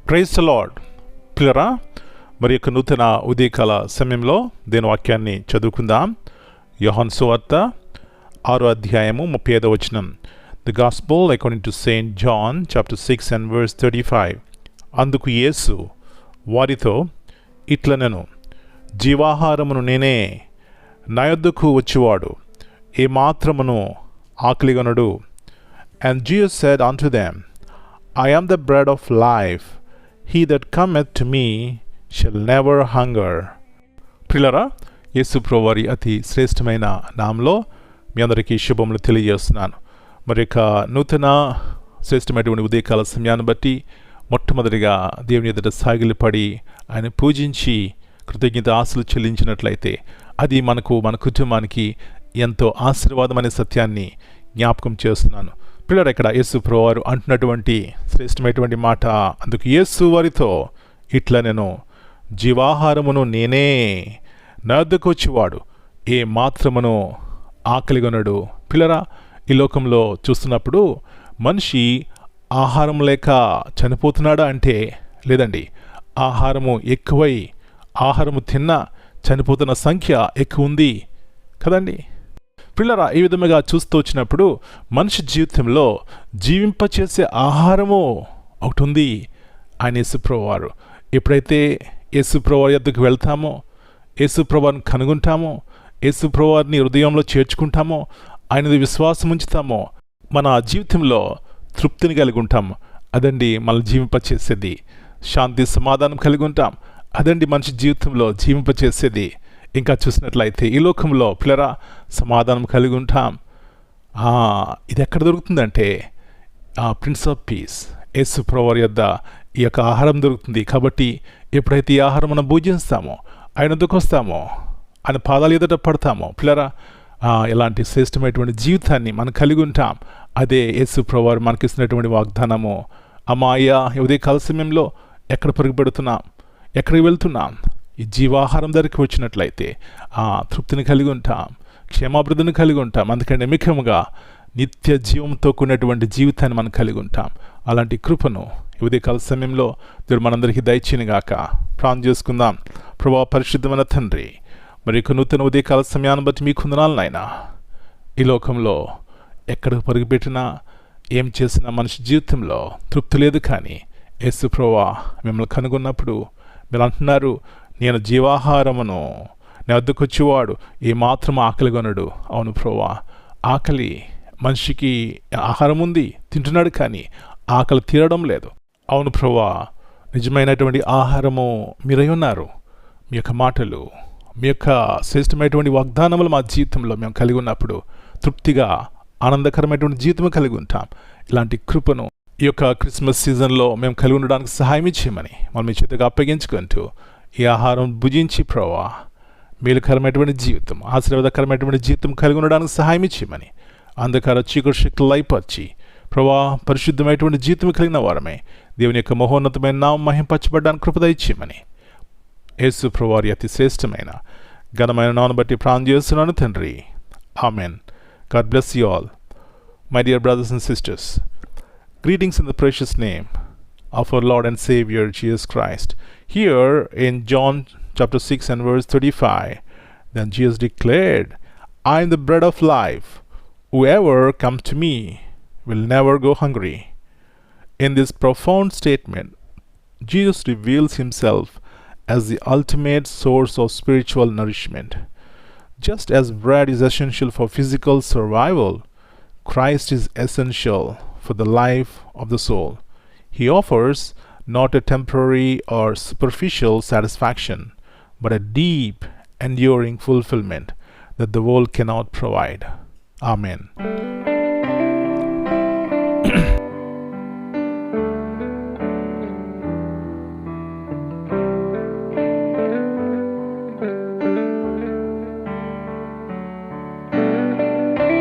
Praise the lord. పిల్లరా, మరి యొక్క నూతన ఉదయకాల సమయంలో దేని వాక్యాన్ని చదువుకుందాం. యోహాను సువార్త 6వ అధ్యాయము 35వ వచనం. The gospel according to saint John chapter 6 and verse 35. అందుకు యేసు వారితో ఇట్లనెను, జీవాహారమును నేనే, నా యొద్దకు వచ్చువాడు ఏ మాత్రమును ఆకలిగొనడు. And Jesus said unto them, I am the bread of life. He that cometh to me shall never hunger. ప్రియులారా, యేసు ప్రభువారి అతి శ్రేష్టమైన నామంలో మీ అందరికీ శుభములు తెలియజేస్తున్నాను. మరి యొక్క నూతన శ్రేష్టమైనటువంటి ఉదయకాల సమయాన్ని బట్టి మొట్టమొదటిగా దేవుని ఎదుట సాగిలిపడి ఆయన పూజించి కృతజ్ఞత ఆశలు చెల్లించినట్లయితే అది మనకు, మన కుటుంబానికి ఎంతో ఆశీర్వాదమనే సత్యాన్ని జ్ఞాపకం చేస్తున్నాను. పిల్లలు, ఇక్కడ యేసు ప్రభువారు అంటున్నటువంటి శ్రేష్టమైనటువంటి మాట, అందుకు యేసు వారితో ఇట్లా, నేను జీవాహారమును నేనే, నా వద్దకు వచ్చేవాడు ఏ మాత్రమును ఆకలిగొనడు. పిల్లరా, ఈ లోకంలో చూస్తున్నప్పుడు మనిషి ఆహారం లేక చనిపోతున్నాడా అంటే లేదండి. ఆహారము ఎక్కువై ఆహారము తిన్నా చనిపోతున్న సంఖ్య ఎక్కువ ఉంది కదండి. పిల్లరా, ఈ విధముగా చూస్తూ వచ్చినప్పుడు మనిషి జీవితంలో జీవింపచేసే ఆహారము ఒకటి ఉంది, ఆయన యేసుప్రభువారు. ఎప్పుడైతే యేసుప్రభువారి యొద్దకు వెళ్తామో, యేసుప్రభువారిని కనుగొంటామో, యేసుప్రభువారిని హృదయంలో చేర్చుకుంటామో, ఆయనది విశ్వాసం ఉంచుతామో, మన జీవితంలో తృప్తిని కలిగి ఉంటాం. అదండి మనల్ని జీవింపచేసేది. శాంతి సమాధానం కలిగి ఉంటాం. అదండి మనిషి జీవితంలో జీవింపచేసేది. ఇంకా చూసినట్లయితే ఈ లోకంలో పిల్లరా సమాధానం కలిగి ఉంటాం. ఇది ఎక్కడ దొరుకుతుందంటే ప్రిన్స్ ఆఫ్ పీస్ యేసు ప్రభువారి యొద్ద ఈ యొక్క ఆహారం దొరుకుతుంది. కాబట్టి ఎప్పుడైతే ఈ ఆహారం మనం భుజిస్తామో, ఆయన వద్దకు వస్తామో, ఆయన పాదాలు ఎదుట పడతామో, పిల్లరా ఇలాంటి శ్రేష్టమైనటువంటి జీవితాన్ని మనం కలిగి ఉంటాం. అదే యేసు ప్రభువారు మనకిస్తున్నటువంటి వాగ్దానము. అయ్యా, ఉదయకాల సమయంలో ఎక్కడ పరుగుపెడుతున్నాం, ఎక్కడికి వెళ్తున్నాం? ఈ జీవాహారం ధరకు వచ్చినట్లయితే తృప్తిని కలిగి ఉంటాం, క్షేమాభివృద్ధిని కలిగి ఉంటాం. అందుకంటే ముఖ్యంగా నిత్య జీవంతో కూడినటువంటి జీవితాన్ని మనం కలిగి ఉంటాం. అలాంటి కృపను ఉదయకాల సమయంలో దేవుడు మనందరికీ దయచేయనుగాక. ప్రార్థన చేసుకుందాం. ప్రభువా, పరిశుద్ధమైన తండ్రి, మరి నూతన ఉదయకాల సమయాన్ని బట్టి మీకు వందనాలు నాయనా. ఈ లోకంలో ఎక్కడికి పరుగుపెట్టినా, ఏం చేసినా మనిషి జీవితంలో తృప్తి లేదు. కానీ యేసు ప్రభువా, మిమ్మల్ని కనుగొన్నప్పుడు మీరు అంటున్నారు, నేను జీవాహారమును, నా వద్దకు వచ్చేవాడు ఏ మాత్రం ఆకలిగొనడు. అవును ప్రభువా, ఆకలి మనిషికి ఆహారం ఉంది, తింటున్నాడు, కానీ ఆకలి తీరడం లేదు. అవును ప్రభువా, నిజమైనటువంటి ఆహారము మీరై ఉన్నారు. మీ యొక్క మాటలు, మీ యొక్క శ్రేష్టమైనటువంటి వాగ్దానములు మా జీవితంలో మేము కలిగి ఉన్నప్పుడు తృప్తిగా ఆనందకరమైనటువంటి జీవితం కలిగి ఉంటాం. ఇలాంటి కృపను ఈ యొక్క క్రిస్మస్ సీజన్లో మేము కలిగి ఉండడానికి సహాయం ఇచ్చేయమని మనం మీ చేతిగా అప్పగించుకుంటూ ఈ ఆహారం భుజించి ప్రభువా మేలుకరమైనటువంటి జీవితం, ఆశీర్వాదకరమైనటువంటి జీవితం కలిగి ఉండడానికి సహాయం ఇచ్చేయమని, అంధకార చీకటి శక్తులు లయపరిచి ప్రభువా పరిశుద్ధమైనటువంటి జీవితం కలిగిన వారమే దేవుని యొక్క మహోన్నతమైన నామం మహింపరచబడడానికి కృప దయచేయమని యేసు ప్రభువారి అతి శ్రేష్టమైన ఘనమైన నామమును బట్టి ప్రార్థన చేస్తున్నాను తండ్రి. Amen. God bless you all. My dear brothers and sisters, greetings in the precious name of our Lord and Savior Jesus Christ. Here in John chapter 6 and verse 35, then Jesus declared, I am the bread of life. Whoever comes to me will never go hungry. In this profound statement, Jesus reveals himself as the ultimate source of spiritual nourishment. Just as bread is essential for physical survival, Christ is essential for the life of the soul. He offers not a temporary or superficial satisfaction, but a deep, enduring fulfillment that the world cannot provide. Amen.